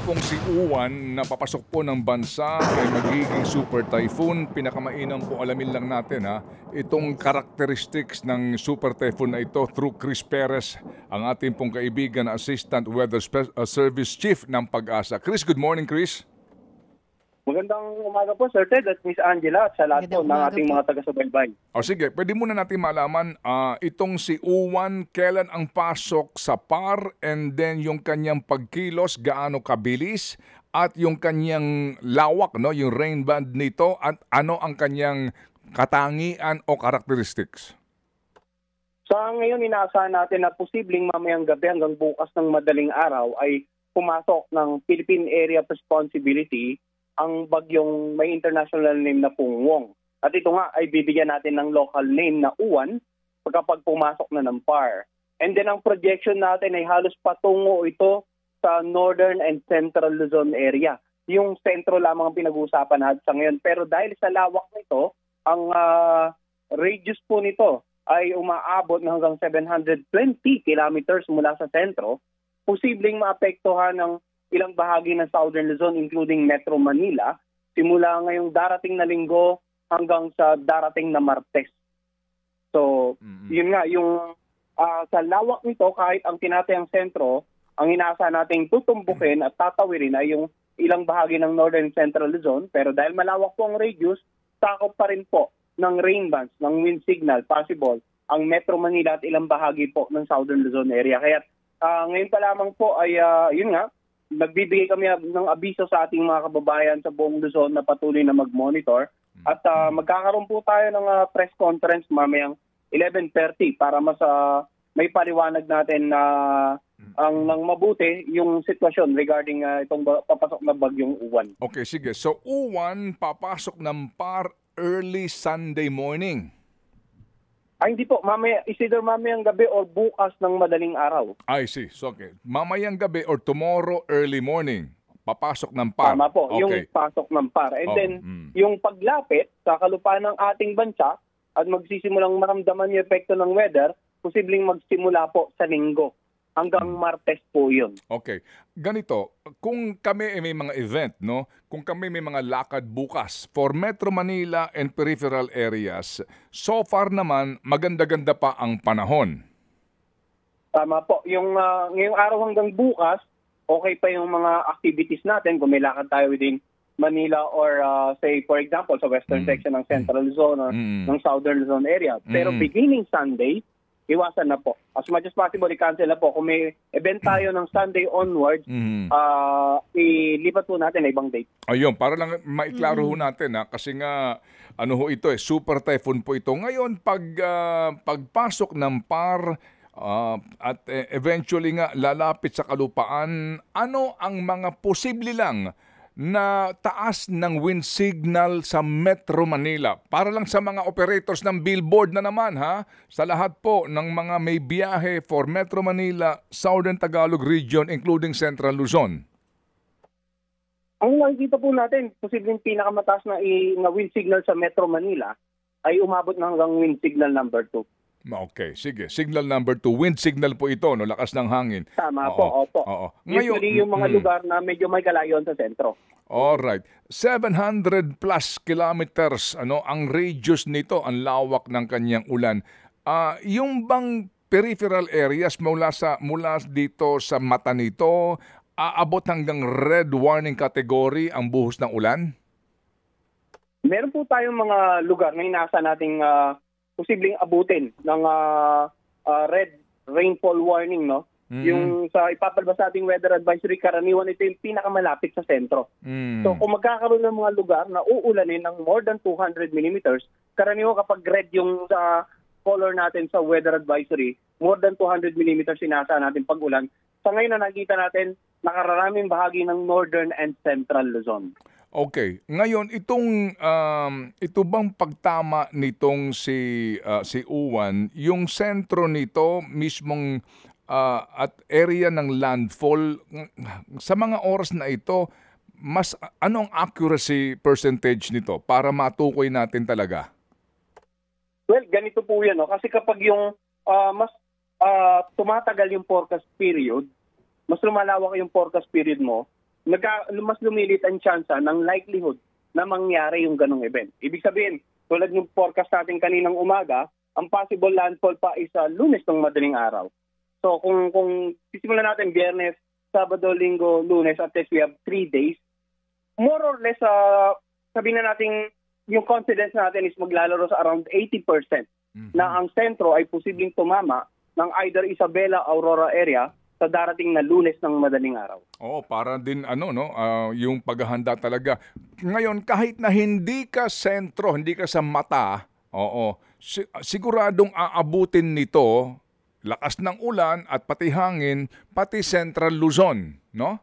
pong si Uwan na papasok po ng bansa ay magiging super typhoon. Pinakamainam po alamin lang natin itong characteristics ng super typhoon na ito through Chris Perez, ang ating pong kaibigan na Assistant Weather Service Chief ng Pag-asa. Chris, good morning Chris. Magandang umaga po, Sir Ted at Miss Angela at sa lahat po ng ating mga taga-subaybay. O sige, pwede muna natin malaman itong si Uwan, kailan ang pasok sa PAR and then yung kanyang pagkilos, gaano kabilis at yung kanyang lawak, no, yung rain band nito at ano ang kanyang katangian o characteristics? Sa ngayon, inaasahan natin na posibleng mamayang gabi hanggang bukas ng madaling araw ay pumasok ng Philippine Area of Responsibility ang bagyong may international name na Pungwong. At ito nga ay bibigyan natin ng local name na Uwan kapag pumasok na ng PAR. And then ang projection natin ay halos patungo ito sa northern and central Luzon area. Yung sentro lamang ang pinag-uusapan natin sa ngayon. Pero dahil sa lawak nito, ang radius po nito ay umaabot ng hanggang 720 kilometers mula sa sentro, posibleng maapektuhan ng ilang bahagi ng Southern Luzon including Metro Manila simula ngayong darating na linggo hanggang sa darating na Martes. So, yun nga, yung sa lawak nito, kahit ang tinatayang sentro, ang inaasahan nating tutumbukin at tatawirin ay yung ilang bahagi ng Northern Central Luzon. Pero dahil malawak po ang radius, sakop pa rin po ng rain bands, ng wind signal, possible, ang Metro Manila at ilang bahagi po ng Southern Luzon area. Kaya ngayon pa lamang po ay, yun nga, nagbibigay kami ng abiso sa ating mga kababayan sa buong Luzon na patuloy na mag-monitor. At magkakaroon po tayo ng press conference mamayang 11:30 para mas may paliwanag natin na ang nang mabuti yung sitwasyon regarding itong papasok na bagyong Uwan. Okay, sige. So Uwan papasok ng PAR early Sunday morning. Ay, hindi po. Either mamayang gabi or bukas ng madaling araw. I see. So, okay. Mamayang gabi or tomorrow early morning, papasok ng PAR. Tama po. Okay. Yung pasok ng PAR. And then, yung paglapit sa kalupaan ng ating bansa at magsisimulang maramdaman yung epekto ng weather, posibleng magsimula po sa linggo. Hanggang Martes po yun. Okay. Ganito, kung kami may mga event, no? Kung kami may mga lakad bukas for Metro Manila and peripheral areas, so far naman, maganda-ganda pa ang panahon. Tama po. Yung ngayong araw hanggang bukas, okay pa yung mga activities natin. Kung may lakad tayo within Manila or say, for example, sa western section ng Central Luzon or ng Southern Luzon area. Pero beginning Sunday, iwasan na po. As much as possible, i-cancel na po. Kung may event tayo ng Sunday onwards, ilipat po natin na ibang date. Ayun, para lang maiklaro ho natin kasi nga ano ho ito super typhoon po ito. Ngayon pagpasok ng PAR at eventually nga lalapit sa kalupaan, ano ang mga posible lang na taas ng wind signal sa Metro Manila? Para lang sa mga operators ng billboard na naman sa lahat po ng mga may biyahe for Metro Manila, Southern Tagalog Region, including Central Luzon. Ang nakikita po natin, posibleng pinakamataas na wind signal sa Metro Manila ay umabot na hanggang wind signal number 2. Okay, sige. Signal number 2. Wind signal po ito, no? Lakas ng hangin. Tama po, opo. Ngayon, usually yung mga lugar na medyo may kalayon sa sentro. Alright. 700 plus kilometers ang radius nito, ang lawak ng kanyang ulan. Yung bang peripheral areas mula dito sa mata nito, aabot hanggang red warning category ang buhos ng ulan? Meron po tayong mga lugar na inasa nating posibleng abutin ng red rainfall warning, no? Yung sa ipapalabas nating weather advisory, karaniwan ito yung pinakamalapit sa sentro. So kung magkakaroon ng mga lugar na uulanin ng more than 200 millimeters, karaniwan kapag red yung color natin sa weather advisory, more than 200 millimeters sinasa natin pag-ulan. Sa ngayon na nakita natin, nakararaming bahagi ng northern and central Luzon. Okay. Ngayon, ito bang pagtama nitong si Uwan, yung sentro nito mismong at area ng landfall, sa mga oras na ito, anong accuracy percentage nito para matukoy natin talaga? Well, ganito po yan. No? Kasi kapag yung mas tumatagal yung forecast period, mas lumalawak yung forecast period mo, mas lumilit ang tsansa ng likelihood na mangyari yung ganong event. Ibig sabihin, tulad ng forecast natin kaninang umaga, ang possible landfall pa is Lunes ng madaling araw. So kung sisimulan natin Biyernes, Sabado, Linggo, Lunes, at least we have 3 days, more or less, sabihin na natin, yung confidence natin is maglalaro sa around 80% na ang sentro ay posibleng tumama ng either Isabela, Aurora area sa darating na Lunes ng madaling araw. Oo, para din yung paghahanda talaga. Ngayon, kahit na hindi ka sentro, hindi ka sa mata, siguradong aabutin nito lakas ng ulan at pati hangin, pati Central Luzon, no?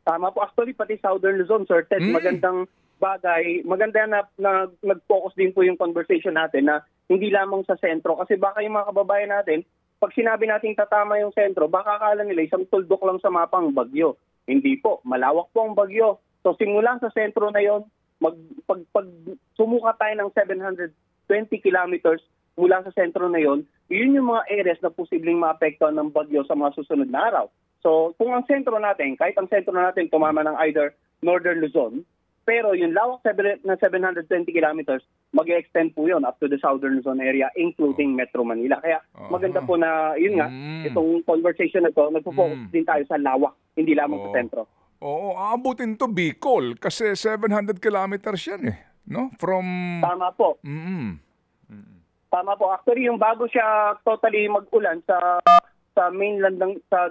Tama po. Actually, pati Southern Luzon, Sir Ted, magandang bagay. Maganda na nag-focus din po yung conversation natin na hindi lamang sa sentro. Kasi baka yung mga kababayan natin, pag sinabi natin tatama yung sentro, baka akala nila isang tuldok lang sa mapang bagyo. Hindi po. Malawak po ang bagyo. So simula sa sentro na yon, pag sumuka tayo ng 720 kilometers mula sa sentro na yon, yun yung mga areas na posibleng maapektuhan ng bagyo sa mga susunod na araw. So kung ang sentro natin, kahit ang sentro natin tumama ng either Northern Luzon, pero yung lawak na 720 kilometers, mag-extend po yun up to the Southern Luzon area, including Metro Manila. Kaya maganda po na, yun nga, itong conversation na to, nagpo-focus din tayo sa lawak, hindi lamang sa sentro. Oo, aabutin to Bicol kasi 700 kilometers yan no? From... Tama po. Tama po. Actually, yung bago siya totally mag-ulan sa mainland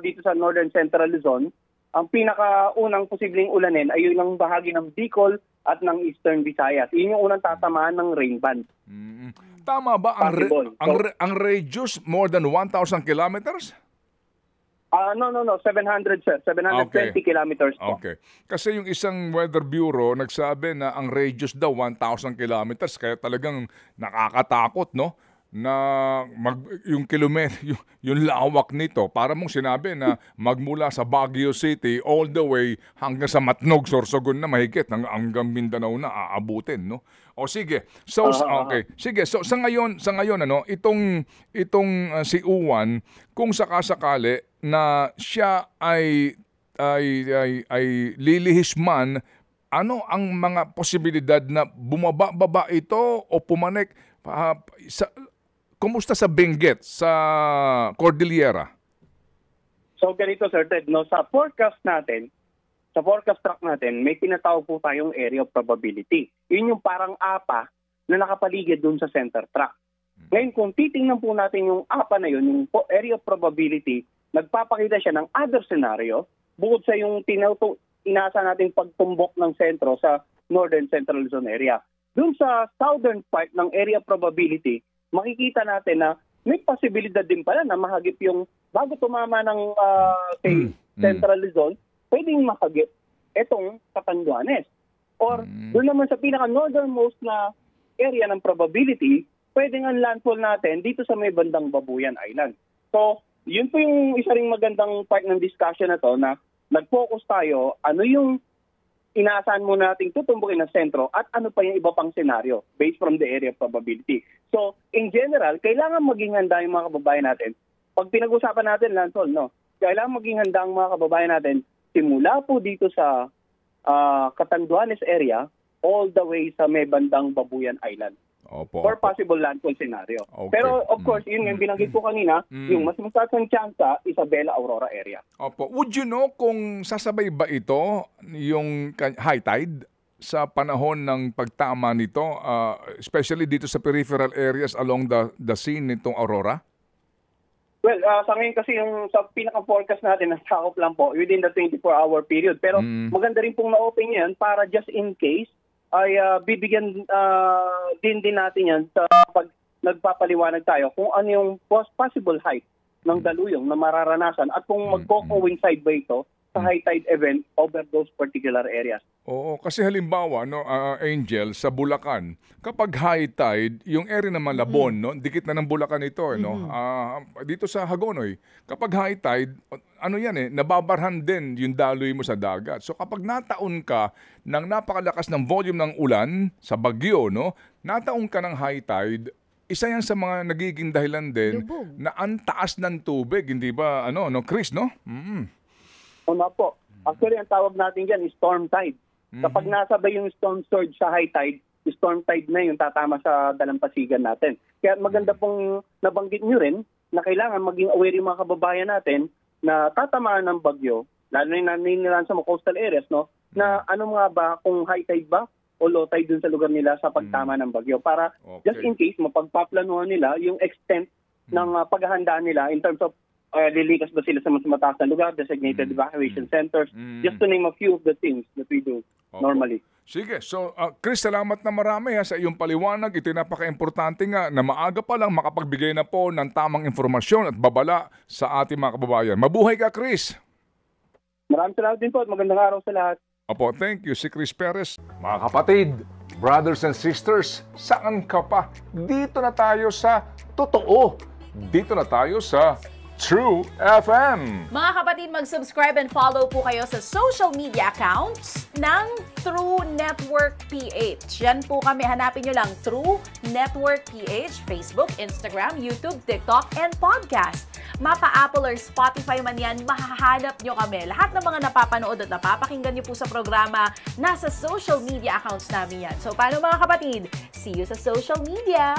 dito sa Northern Central Luzon, ang pinakaunang posibleng ulanin ay yung ng bahagi ng Bicol at ng Eastern Visayas. Yun yung unang tatamaan ng rain band. Tama ba ang radius more than 1,000 kilometers? No. 700, sir. 720 kilometers po. Okay. Kasi yung isang weather bureau nagsabi na ang radius daw 1,000 kilometers. Kaya talagang nakakatakot, no? Na yung kilometro, yung lawak nito, para mong sinabi na magmula sa Baguio City all the way hanggang sa Matnog, Sorsogon na mahigit, hanggang Mindanao na aabutin, no? O sige. So okay. Sige. So sa ngayon itong si Uwan, kung sakasakali na siya ay lilihis man, ano ang mga posibilidad na bumaba ito o pumanik kumusta sa Benguet, sa Cordillera? So ganito, Sir Ted, no, sa forecast track natin, may tinatawag po tayong area of probability. Yun yung parang APA na nakapaligid dun sa center track. Ngayon, kung titingnan po natin yung APA na yun, yung area of probability, nagpapakita siya ng other scenario, bukod sa yung inasa nating pagtumbok ng sentro sa Northern Central Luzon area. Dun sa southern part ng area of probability, makikita natin na may posibilidad din pala na mahagip yung bago tumama ng Central Luzon, pwedeng mahagip itong Catanduanes. Or doon naman sa pinaka-northernmost na area ng probability, pwedeng ang landfall natin dito sa may bandang Babuyan Island. So, yun po yung isa ring magandang part ng discussion na to na nag-focus tayo, ano yung inaasahan mo nating tutumbukin ng sentro at ano pa yung iba pang senaryo based from the area of probability. So, in general, kailangan maging handa yung mga kababayan natin. Pag pinag-usapan natin landfall, no, kailangan maging handa ang mga kababayan natin simula po dito sa Catanduanes area all the way sa may bandang Babuyan Island. For possible landfall scenario. Okay. Pero of course, yun yung binanggit ko kanina, yung mas mataas ang tsansa, Isabela, Aurora area. Opo. Would you know kung sasabay ba ito yung high tide sa panahon ng pagtama nito, especially dito sa peripheral areas along the scene nitong Aurora? Well, sa ngayon kasi yung sa pinaka-forecast natin, nasakop lang po within the 24-hour period. Pero maganda rin pong ma-open yan para just in case ay bibigyan din natin yan sa pag nagpapaliwanag tayo kung ano yung possible height ng daluyong na mararanasan at kung magko-coincide ba ito sa high tide event over those particular areas. Oo, kasi halimbawa, no, Angel, sa Bulacan, kapag high tide, yung area ng Malabon, no, dikit na ng Bulacan ito, no, dito sa Hagonoy, kapag high tide, ano yan nababarhan din yung daloy mo sa dagat. So kapag nataon ka ng napakalakas ng volume ng ulan sa bagyo, no, nataon ka ng high tide, isa yan sa mga nagiging dahilan din na ang taas ng tubig, hindi ba, Chris, no? Una po. Actually, ang tawag natin dyan is storm tide. Kapag nasabay yung storm surge sa high tide, yung storm tide na yung tatama sa dalampasigan natin. Kaya maganda pong nabanggit nyo rin na kailangan maging aware yung mga kababayan natin na tatamaan ng bagyo, lalo na naninilan sa mga coastal areas, no, na ano nga ba, kung high tide ba o low tide dun sa lugar nila sa pagtama ng bagyo. Para just in case, mapagpaplanuhan nila yung extent ng paghahanda nila in terms of lilikas ba sila sa mas mataas na lugar, designated evacuation centers, just to name a few of the things that we do normally. Sige. So, Chris, salamat na marami sa iyong paliwanag. Ito napaka-importante nga na maaga pa lang makapagbigay na po ng tamang informasyon at babala sa ating mga kababayan. Mabuhay ka, Chris! Maraming salamat din po at magandang araw sa lahat. Opo, thank you. Si Chris Perez. Mga kapatid, brothers and sisters, saan ka pa? Dito na tayo sa totoo. Dito na tayo sa True FM. Mga kapatid, mag-subscribe and follow po kayo sa social media accounts ng True Network PH. Yan po kami. Hanapin nyo lang True Network PH, Facebook, Instagram, YouTube, TikTok, and podcast. Mapa Apple or Spotify man yan, mahahanap nyo kami. Lahat ng mga napapanood at napapakinggan nyo po sa programa, nasa social media accounts namin yan. So, paano mga kapatid? See you sa social media!